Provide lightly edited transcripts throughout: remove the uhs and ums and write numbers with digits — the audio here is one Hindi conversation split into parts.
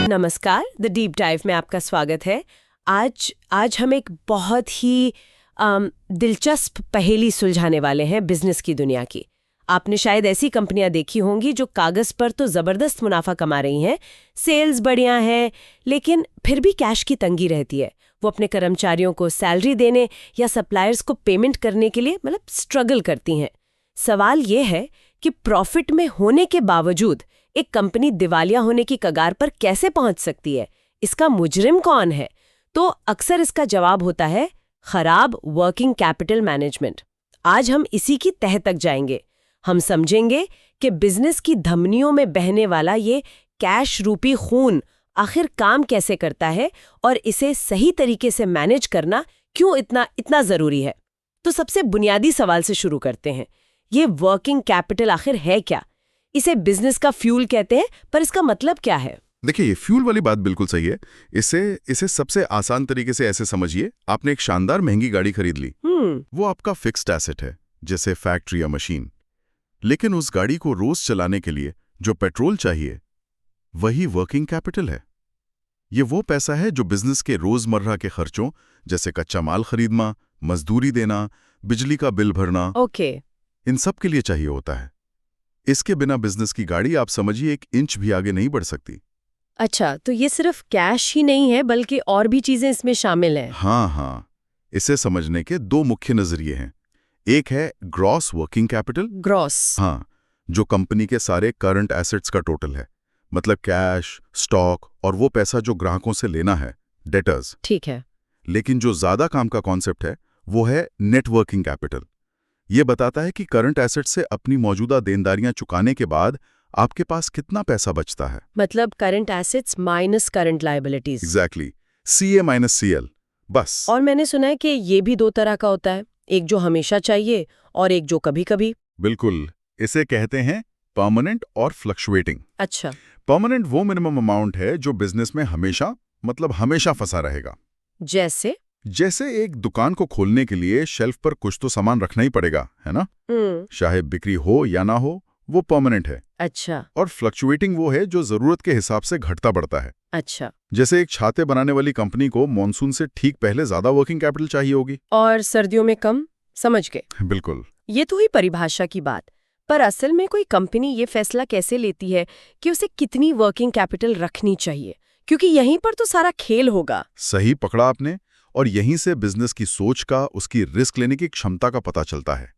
नमस्कार, द डीप डाइव में आपका स्वागत है। आज हम एक बहुत ही दिलचस्प पहेली सुलझाने वाले हैं बिजनेस की दुनिया की। आपने शायद ऐसी कंपनियां देखी होंगी जो कागज पर तो जबरदस्त मुनाफा कमा रही हैं, सेल्स बढ़िया है, लेकिन फिर भी कैश की तंगी रहती है। वो अपने कर्मचारियों को सैलरी देने या सप्लायर्स को पेमेंट करने के लिए स्ट्रगल करती हैं। सवाल ये है कि प्रॉफिट में होने के बावजूद एक कंपनी दिवालिया होने की कगार पर कैसे पहुंच सकती है? इसका मुजरिम कौन है? तो अक्सर इसका जवाब होता है खराब वर्किंग कैपिटल मैनेजमेंट। आज हम इसी की तह तक जाएंगे। हम समझेंगे कि बिजनेस की धमनियों में बहने वाला ये कैश रूपी खून आखिर काम कैसे करता है और इसे सही तरीके से मैनेज करना क्यों इतना जरूरी है। तो सबसे बुनियादी सवाल से शुरू करते हैं। ये वर्किंग कैपिटल आखिर है क्या? इसे बिजनेस का फ्यूल कहते हैं, पर इसका मतलब क्या है? देखिए, ये फ्यूल वाली बात बिल्कुल सही है। इसे सबसे आसान तरीके से ऐसे समझिए, आपने एक शानदार महंगी गाड़ी खरीद ली। वो आपका फिक्स्ड एसेट है, जैसे फैक्ट्री या मशीन। लेकिन उस गाड़ी को रोज चलाने के लिए जो पेट्रोल चाहिए, वही वर्किंग कैपिटल है। ये वो पैसा है जो बिजनेस के रोजमर्रा के खर्चों, जैसे कच्चा माल खरीदना, मजदूरी देना, बिजली का बिल भरना, इन सब के लिए चाहिए होता है। इसके बिना बिजनेस की गाड़ी, आप समझिए, 1 इंच भी आगे नहीं बढ़ सकती। अच्छा, तो ये सिर्फ कैश ही नहीं है, बल्कि और भी चीजें इसमें शामिल हैं। हाँ, इसे समझने के 2 मुख्य नजरिए हैं। एक है ग्रॉस वर्किंग कैपिटल। ग्रॉस? हाँ, जो कंपनी के सारे करंट एसेट्स का टोटल है, मतलब कैश, स्टॉक और वो पैसा जो ग्राहकों से लेना है, डेटर्स। ठीक है। लेकिन जो ज्यादा काम का कॉन्सेप्ट है, वो है नेट वर्किंग कैपिटल। ये बताता है कि करंट एसेट से अपनी मौजूदा देनदारियां चुकाने के बाद आपके पास कितना पैसा बचता है। मतलब current assets minus current liabilities. Exactly, CA minus CL, बस। और मैंने सुना है कि ये भी 2 तरह का होता है, एक जो हमेशा चाहिए और एक जो कभी-कभी। बिल्कुल, इसे कहते हैं परमानेंट और फ्लक्चुएटिंग। अच्छा। परमानेंट वो मिनिमम अमाउंट है जो बिजनेस में हमेशा फंसा रहेगा। जैसे एक दुकान को खोलने के लिए शेल्फ पर कुछ तो सामान रखना ही पड़ेगा, है ना? चाहे बिक्री हो या ना हो, वो परमानेंट है। अच्छा। और फ्लक्चुएटिंग वो है जो जरूरत के हिसाब से घटता बढ़ता है। अच्छा। जैसे एक छाते बनाने वाली कंपनी को मॉनसून से ठीक पहले ज्यादा वर्किंग कैपिटल चाहिए होगी और सर्दियों में कम। समझ गए। बिल्कुल। ये तो हुई परिभाषा की बात, पर असल में कोई कंपनी ये फैसला कैसे लेती है कि उसे कितनी वर्किंग कैपिटल रखनी चाहिए? क्योंकि यहीं पर तो सारा खेल होगा। सही पकड़ा आपने। और यहीं से बिजनेस की सोच का, उसकी रिस्क लेने की क्षमता का पता चलता है।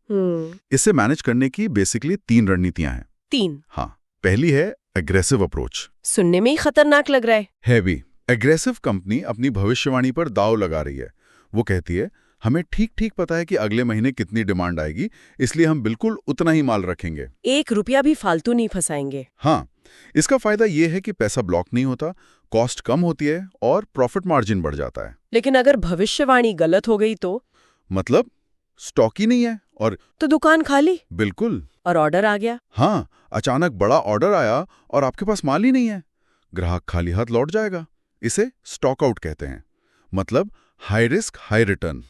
इसे मैनेज करने की बेसिकली 3 रणनीतियां हैं। 3? हाँ। पहली है एग्रेसिव अप्रोच। सुनने में ही खतरनाक लग रहा है भी। एग्रेसिव कंपनी अपनी भविष्यवाणी पर दांव लगा रही है। वो कहती है, हमें ठीक पता है कि अगले महीने कितनी डिमांड आएगी, इसलिए हम बिल्कुल उतना ही माल रखेंगे। 1 रुपया भी फालतू नहीं फंसाएंगे। हाँ, इसका फायदा ये है कि पैसा ब्लॉक नहीं होता, कॉस्ट कम होती है और प्रॉफिट मार्जिन बढ़ जाता है। लेकिन अगर भविष्यवाणी गलत हो गई तो? मतलब स्टॉक ही नहीं है और तो दुकान खाली। बिल्कुल। और ऑर्डर आ गया। हाँ, अचानक बड़ा ऑर्डर आया और आपके पास माल ही नहीं है, ग्राहक खाली हाथ लौट जाएगा। इसे स्टॉक आउट कहते हैं, मतलब हाई रिस्क हाई रिटर्न।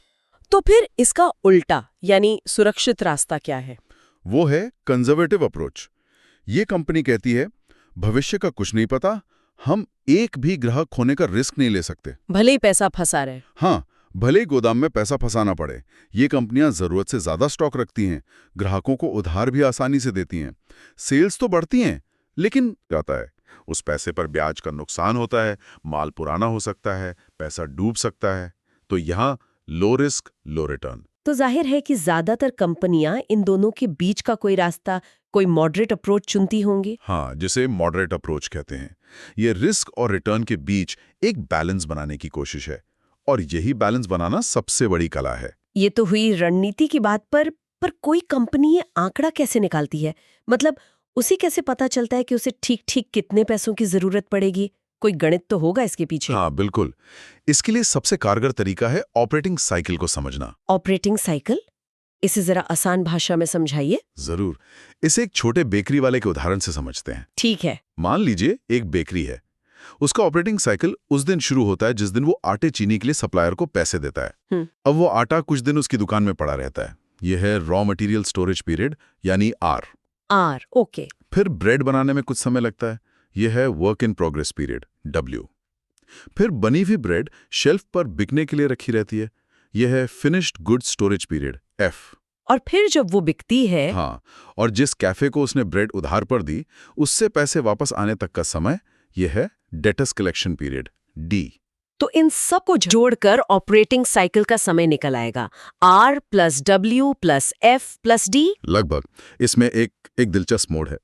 तो फिर इसका उल्टा यानी सुरक्षित रास्ता क्या है? वो है कंजर्वेटिव अप्रोच। ये कंपनी कहती है, भविष्य का कुछ नहीं पता, हम एक भी ग्राहक खोने का रिस्क नहीं ले सकते, भले ही पैसा फंसा रहे। हाँ, भले ही गोदाम में पैसा फंसाना पड़े। ये कंपनियां जरूरत से ज्यादा स्टॉक रखती हैं, ग्राहकों को उधार भी आसानी से देती हैं। सेल्स तो बढ़ती हैं, लेकिन जाता है, उस पैसे पर ब्याज का नुकसान होता है, माल पुराना हो सकता है, पैसा डूब सकता है। तो यहाँ लो रिस्क लो रिटर्न। तो जाहिर है कि ज्यादातर कंपनियां इन दोनों के बीच का कोई रास्ता, कोई मॉडरेट अप्रोच चुनती होंगी। हाँ, जिसे मॉडरेट अप्रोच कहते हैं। ये रिस्क और रिटर्न के बीच एक बैलेंस बनाने की कोशिश है, और यही बैलेंस बनाना सबसे बड़ी कला है। ये तो हुई रणनीति की बात, पर कोई कंपनी ये आंकड़ा कैसे निकालती है? मतलब उसे कैसे पता चलता है कि उसे ठीक कितने पैसों की जरूरत पड़ेगी? कोई गणित तो होगा इसके पीछे। हाँ बिल्कुल। इसके लिए सबसे कारगर तरीका है ऑपरेटिंग साइकिल को समझना। Operating cycle? इसे जरा आसान भाषा में समझाइए। जरूर। इसे एक छोटे बेकरी वाले के उदाहरण से समझते हैं। ठीक है। मान लीजिए एक बेकरी है। उसका ऑपरेटिंग साइकिल उस दिन शुरू होता है जिस दिन वो आटे चीनी के लिए सप्लायर को पैसे देता है। अब वो आटा कुछ दिन उसकी दुकान में पड़ा रहता है, ये है रॉ मटेरियल स्टोरेज पीरियड यानी आर। R, okay. फिर ब्रेड बनाने में कुछ समय लगता है, ये है work in progress period, W. फिर बनी हुई ब्रेड शेल्फ पर बिकने के लिए रखी रहती है, यह है finished good storage period, F. और फिर जब वो बिकती है, हाँ, और जिस कैफे को उसने ब्रेड उधार पर दी, उससे पैसे वापस आने तक का समय, यह है डेटर्स कलेक्शन पीरियड, डी। तो इन सब को जोड़कर ऑपरेटिंग साइकिल का समय निकल आएगा, R + W + F + D। लगभग। इसमें एक दिलचस्प मोड़ है।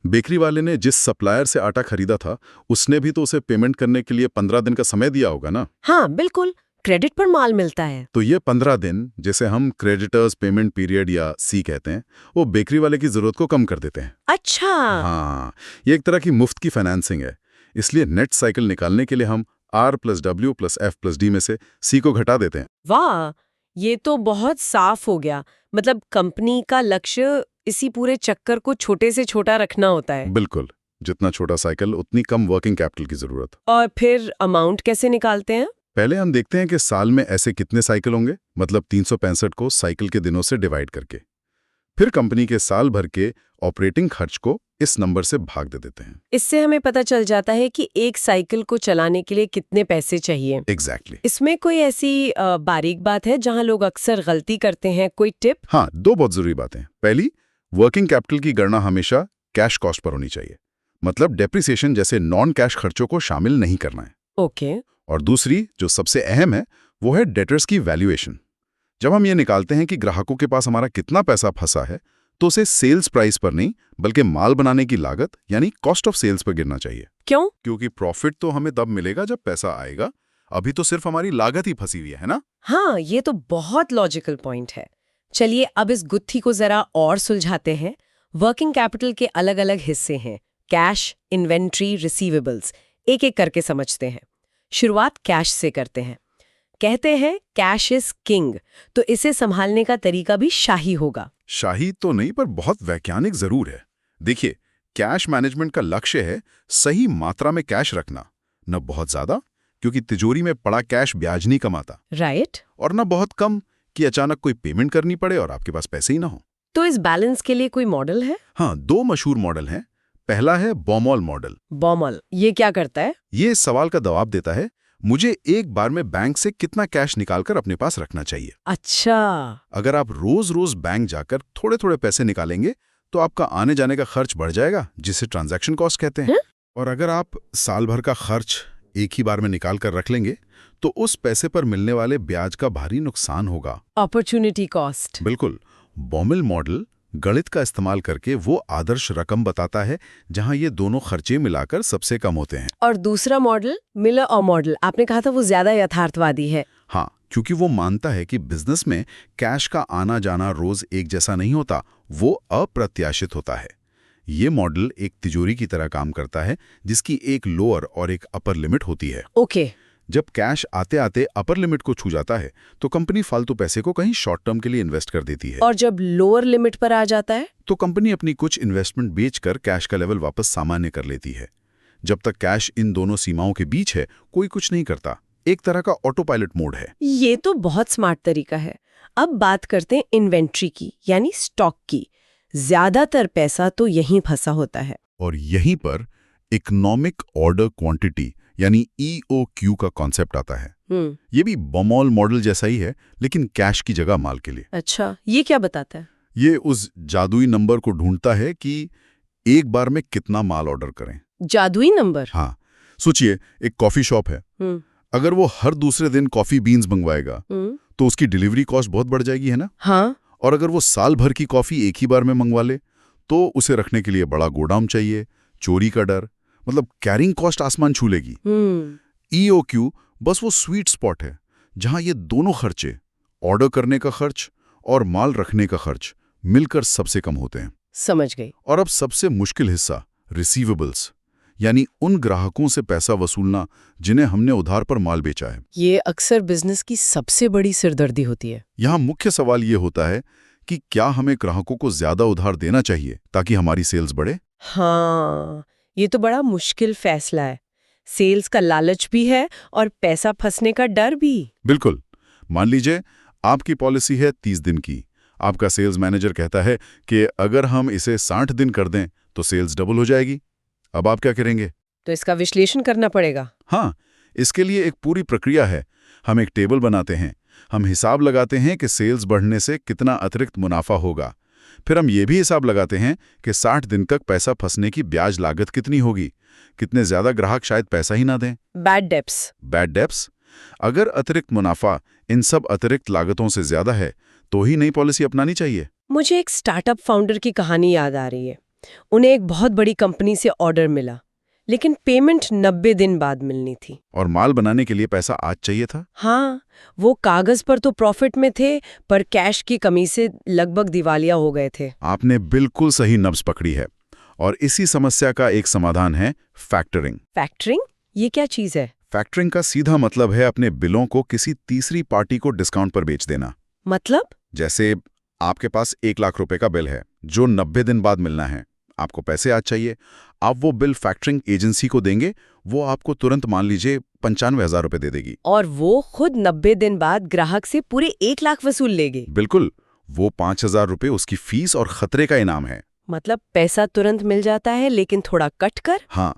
बेकरी वाले ने जिस सप्लायर से आटा खरीदा था, उसने भी तो उसे पेमेंट करने के लिए 15 दिन का समय दिया होगा ना। हाँ बिल्कुल, क्रेडिट पर माल मिलता है। तो ये 15 दिन, जिसे हम क्रेडिटर्स पेमेंट पीरियड या सी कहते हैं, वो बेकरी वाले की जरूरत को कम कर देते हैं। अच्छा। हाँ, ये एक तरह की मुफ्त की फाइनेंसिंग है। इसलिए नेट साइकिल निकालने के लिए हम R + W + F + D में से C को घटा देते हैं। वाह, ये तो बहुत साफ हो गया। मतलब कंपनी का लक्ष्य इसी पूरे चक्कर को छोटे से छोटा रखना होता है। बिल्कुल, जितना छोटा साइकिल उतनी कम वर्किंग कैपिटल की जरूरत। और फिर अमाउंट कैसे निकालते हैं? पहले हम देखते हैं कि साल में ऐसे कितने साइकिल होंगे, मतलब 365 को साइकिल के दिनों से डिवाइड करके। फिर कंपनी के साल भर के ऑपरेटिंग खर्च को इस नंबर से भाग दे देते हैं। इससे हमें पता चल जाता है कि एक साइकिल को चलाने के लिए कितने पैसे चाहिए। एग्जैक्टली। इसमें कोई ऐसी बारीक बात है जहां लोग अक्सर गलती करते हैं? कोई टिप? हाँ, दो बहुत जरूरी बातें। पहली, वर्किंग कैपिटल की गणना हमेशा कैश कॉस्ट पर होनी चाहिए, मतलब डेप्रिसिएशन जैसे नॉन कैश खर्चों को शामिल नहीं करना है। ओके। और दूसरी, जो सबसे अहम है, वो है डेटर्स की वैल्यूएशन। जब हम ये निकालते हैं कि ग्राहकों के पास हमारा कितना पैसा फंसा है, तो उसे सेल्स प्राइस पर नहीं, बल्कि माल बनाने की लागत यानी कॉस्ट ऑफ सेल्स पर गिरना चाहिए। क्यों? क्योंकि प्रॉफिट तो हमें तब मिलेगा जब पैसा आएगा, अभी तो सिर्फ हमारी लागत ही फंसी हुई है ना। हाँ, ये तो बहुत लॉजिकल पॉइंट है। चलिए अब इस गुत्थी को जरा और सुलझाते हैं। वर्किंग कैपिटल के अलग अलग हिस्से हैं, कैश, इन्वेंट्री, रिसीवेबल्स। एक एक करके समझते हैं। शुरुआत कैश से करते हैं। कहते हैं कैश इज किंग, तो इसे संभालने का तरीका भी शाही होगा। शाही तो नहीं, पर बहुत वैज्ञानिक जरूर है। देखिए, कैश मैनेजमेंट का लक्ष्य है सही मात्रा में कैश रखना, न बहुत ज्यादा, क्योंकि तिजोरी में पड़ा कैश ब्याज नहीं कमाता, राइट। और न बहुत कम कि अचानक कोई पेमेंट करनी पड़े और आपके पास पैसे ही ना हो। तो इस बैलेंस के लिए कोई मॉडल है? हाँ, दो मशहूर मॉडल हैं। पहला है बॉमॉल मॉडल। बॉमॉल, ये क्या करता है? ये इस सवाल का जवाब देता है, मुझे एक बार में बैंक से कितना कैश निकालकर अपने पास रखना चाहिए। अच्छा। अगर आप रोज रोज बैंक जाकर थोड़े थोड़े पैसे निकालेंगे, तो आपका आने जाने का खर्च बढ़ जाएगा, जिसे ट्रांजैक्शन कॉस्ट कहते हैं। और अगर आप साल भर का खर्च एक ही बार में निकाल कर रख लेंगे, तो उस पैसे पर मिलने वाले ब्याज का भारी नुकसान होगा, अपॉर्चुनिटी कॉस्ट। बिल्कुल। बॉमॉल मॉडल गणित का इस्तेमाल करके वो आदर्श रकम बताता है जहां ये दोनों खर्चे मिलाकर सबसे कम होते हैं। और दूसरा मॉडल, मिलर और मॉडल, आपने कहा था वो ज्यादा यथार्थवादी है। हाँ, क्योंकि वो मानता है कि बिजनेस में कैश का आना जाना रोज एक जैसा नहीं होता, वो अप्रत्याशित होता है। ये मॉडल एक तिजोरी की तरह काम करता है, जिसकी एक लोअर और एक अपर लिमिट होती है। ओके। जब कैश आते आते अपर लिमिट को छू जाता है, तो कंपनी फालतू पैसे को कहीं शॉर्ट टर्म के लिए इन्वेस्ट कर देती है। और जब लोअर लिमिट पर आ जाता है, तो कंपनी अपनी कुछ इन्वेस्टमेंट बेचकर कैश का लेवल वापस सामान्य कर लेती है। जब तक कैश इन दोनों सीमाओं के बीच है, कोई कुछ नहीं करता। एक तरह का ऑटो पायलट मोड है। ये तो बहुत स्मार्ट तरीका है। अब बात करते हैं इन्वेंट्री की, यानी स्टॉक की। ज्यादातर पैसा तो यहीं फंसा होता है। और यहीं पर इकोनॉमिक ऑर्डर क्वांटिटी यानी EOQ का कॉन्सेप्ट आता है। ये भी बॉमॉल मॉडल जैसा ही है, लेकिन कैश की जगह माल के लिए। अच्छा, ये क्या बताता है? ये उस जादुई नंबर को ढूंढता है कि एक बार में कितना माल ऑर्डर करें। जादुई नंबर? हाँ, सोचिए, एक कॉफी शॉप है। अगर वो हर दूसरे दिन कॉफी बीन्स मंगवाएगा, तो उसकी डिलीवरी कॉस्ट बहुत बढ़ जाएगी, है ना? हाँ। और अगर वो साल भर की कॉफी एक ही बार में मंगवा ले, तो उसे रखने के लिए बड़ा गोदाम चाहिए, चोरी का डर, मतलब कैरिंग कॉस्ट आसमान छू लेगी। EOQ बस वो स्वीट स्पॉट है जहां ये दोनों खर्चे, ऑर्डर करने का खर्च और माल रखने का खर्च, मिलकर सबसे कम होते हैं। समझ गई। और अब सबसे मुश्किल हिस्सा, रिसीवेबल्स, यानी उन ग्राहकों से पैसा वसूलना जिन्हें हमने उधार पर माल बेचा है। ये अक्सर बिजनेस की सबसे बड़ी सिरदर्दी होती है। यहाँ मुख्य सवाल ये होता है कि क्या हमें ग्राहकों को ज्यादा उधार देना चाहिए ताकि हमारी सेल्स बढ़े? हाँ, ये तो बड़ा मुश्किल फैसला है। सेल्स का लालच भी है और पैसा फंसने का डर भी। बिल्कुल। मान लीजिए आपकी पॉलिसी है 30 दिन की, आपका सेल्स मैनेजर कहता है कि अगर हम इसे 60 दिन कर दें तो सेल्स डबल हो जाएगी। अब आप क्या करेंगे? तो इसका विश्लेषण करना पड़ेगा। हाँ, इसके लिए एक पूरी प्रक्रिया है। हम एक टेबल बनाते हैं, हम हिसाब लगाते हैं कि सेल्स बढ़ने से कितना अतिरिक्त मुनाफा होगा। फिर हम ये भी हिसाब लगाते हैं कि 60 दिन तक पैसा फंसने की ब्याज लागत कितनी होगी, कितने ज्यादा ग्राहक शायद पैसा ही ना दें। Bad debts. अगर अतिरिक्त मुनाफा इन सब अतिरिक्त लागतों से ज्यादा है तो ही नई पॉलिसी अपनानी चाहिए। मुझे एक स्टार्टअप फाउंडर की कहानी याद आ रही है। उन्हें एक बहुत बड़ी कंपनी से ऑर्डर मिला, लेकिन पेमेंट 90 दिन बाद मिलनी थी। और माल बनाने के लिए पैसा आज चाहिए था। हाँ, वो कागज पर तो प्रॉफिट में थे, पर कैश की कमी से लगभग दिवालिया हो गए थे। आपने बिल्कुल सही नब्ज पकड़ी है। और इसी समस्या का एक समाधान है फैक्टरिंग। फैक्टरिंग? ये क्या चीज है? फैक्टरिंग का सीधा मतलब है अपने बिलों को किसी तीसरी पार्टी को डिस्काउंट पर बेच देना। मतलब? जैसे आपके पास 1 लाख रुपए का बिल है जो 90 दिन बाद मिलना है। आपको पैसे आज चाहिए, आप वो बिल फैक्टरिंग एजेंसी को देंगे, वो आपको तुरंत मान लीजिए 95,000 रुपए दे देगी। और वो खुद 90 दिन बाद ग्राहक से पूरे 1 लाख वसूल लेगी। बिल्कुल, वो 5,000 रुपए उसकी फीस और खतरे का इनाम है। मतलब पैसा तुरंत मिल जाता है, लेकिन थोड़ा कट कर। हाँ,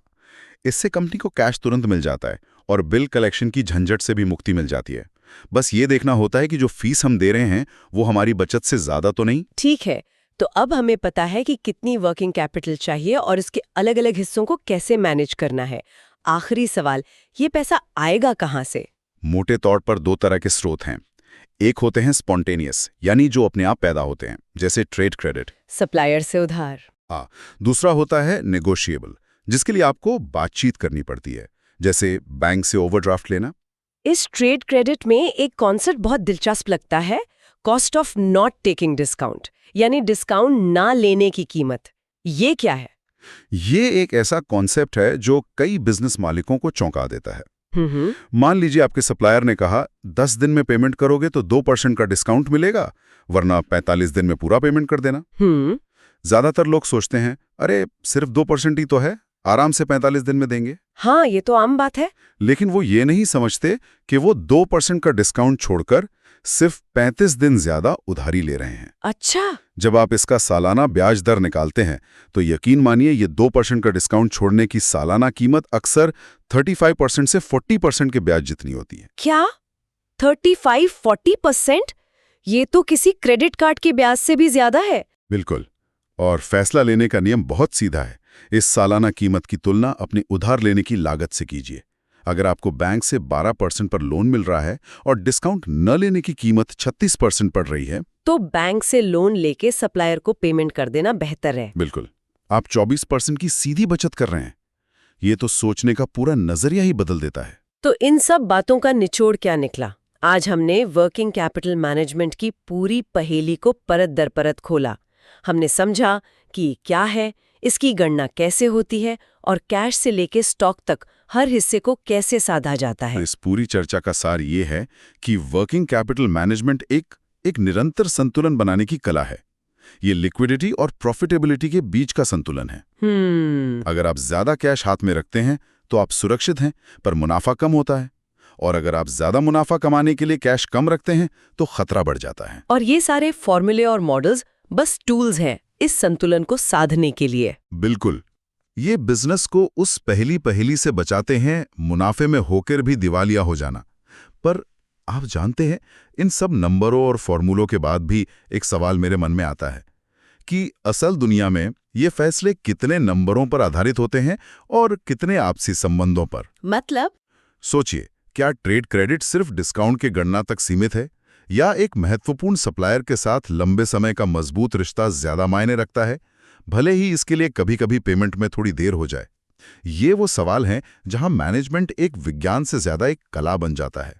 इससे कंपनी को कैश तुरंत मिल जाता है और बिल कलेक्शन की झंझट से भी मुक्ति मिल जाती है। बस ये देखना होता है कि जो फीस हम दे रहे हैं वो हमारी बचत से ज्यादा तो नहीं। ठीक है, तो अब हमें पता है कि कितनी वर्किंग कैपिटल चाहिए और इसके अलग अलग हिस्सों को कैसे मैनेज करना है। आखिरी सवाल, ये पैसा आएगा कहाँ से? मोटे तौर पर 2 तरह के स्रोत हैं। एक होते हैं स्पॉन्टेनियस, यानी जो अपने आप पैदा होते हैं, जैसे ट्रेड क्रेडिट, सप्लायर से उधार। दूसरा होता है नेगोशिएबल, जिसके लिए आपको बातचीत करनी पड़ती है, जैसे बैंक से ओवरड्राफ्ट लेना। इस ट्रेड क्रेडिट में एक कॉन्सेप्ट बहुत दिलचस्प लगता है, cost of not taking discount, यानी डिस्काउंट ना लेने की कीमत। ये क्या है? ये एक ऐसा कॉन्सेप्ट है जो कई बिजनेस मालिकों को चौंका देता है। मान लीजिए आपके सप्लायर ने कहा 10 दिन में पेमेंट करोगे तो 2% का डिस्काउंट मिलेगा, वरना 45 दिन में पूरा पेमेंट कर देना। ज्यादातर लोग सोचते हैं, अरे सिर्फ 2% ही तो है, आराम से 45 दिन में देंगे। हाँ, ये तो आम बात है। लेकिन वो ये नहीं समझते कि वो 2% का डिस्काउंट छोड़कर सिर्फ 35 दिन ज्यादा उधारी ले रहे हैं। अच्छा। जब आप इसका सालाना ब्याज दर निकालते हैं तो यकीन मानिए ये 2% का डिस्काउंट छोड़ने की सालाना कीमत अक्सर 35% से 40% के ब्याज जितनी होती है। क्या? 35-40%? ये तो किसी क्रेडिट कार्ड के ब्याज से भी ज्यादा है। बिल्कुल। और फैसला लेने का नियम बहुत सीधा है। इस सालाना कीमत की तुलना अपने उधार लेने की लागत से कीजिए। अगर आपको बैंक से 12% पर लोन मिल रहा है और डिस्काउंट न लेने की कीमत 36% पड़ रही है, तो बैंक से लोन लेके सप्लायर को पेमेंट कर देना बेहतर है। बिल्कुल। आप 24% की सीधी बचत कर रहे हैं। ये तो सोचने का पूरा नजरिया ही बदल देता है। तो इन सब बातों का निचोड़ क्या निकला? आज हमने वर्किंग कैपिटल मैनेजमेंट की पूरी पहेली को परत दर परत खोला। हमने समझा कि क्या है, इसकी गणना कैसे होती है और कैश से लेके स्टॉक तक हर हिस्से को कैसे साधा जाता है। इस पूरी चर्चा का सार ये है कि वर्किंग कैपिटल मैनेजमेंट एक निरंतर संतुलन बनाने की कला है। ये लिक्विडिटी और प्रॉफिटेबिलिटी के बीच का संतुलन है। अगर आप ज्यादा कैश हाथ में रखते हैं तो आप सुरक्षित हैं, पर मुनाफा कम होता है। और अगर आप ज्यादा मुनाफा कमाने के लिए कैश कम रखते हैं तो खतरा बढ़ जाता है। और ये सारे फॉर्मूले और मॉडल्स बस टूल्स हैं इस संतुलन को साधने के लिए। बिल्कुल। ये बिजनेस को उस पहली से बचाते हैं, मुनाफे में होकर भी दिवालिया हो जाना। पर आप जानते हैं, इन सब नंबरों और फॉर्मूलों के बाद भी एक सवाल मेरे मन में आता है कि असल दुनिया में ये फैसले कितने नंबरों पर आधारित होते हैं और कितने आपसी संबंधों पर। मतलब? सोचिए, क्या ट्रेड क्रेडिट सिर्फ डिस्काउंट के गणना तक सीमित है, या एक महत्वपूर्ण सप्लायर के साथ लंबे समय का मजबूत रिश्ता ज्यादा मायने रखता है, भले ही इसके लिए कभी-कभी पेमेंट में थोड़ी देर हो जाए? ये वो सवाल हैं जहां मैनेजमेंट एक विज्ञान से ज्यादा एक कला बन जाता है।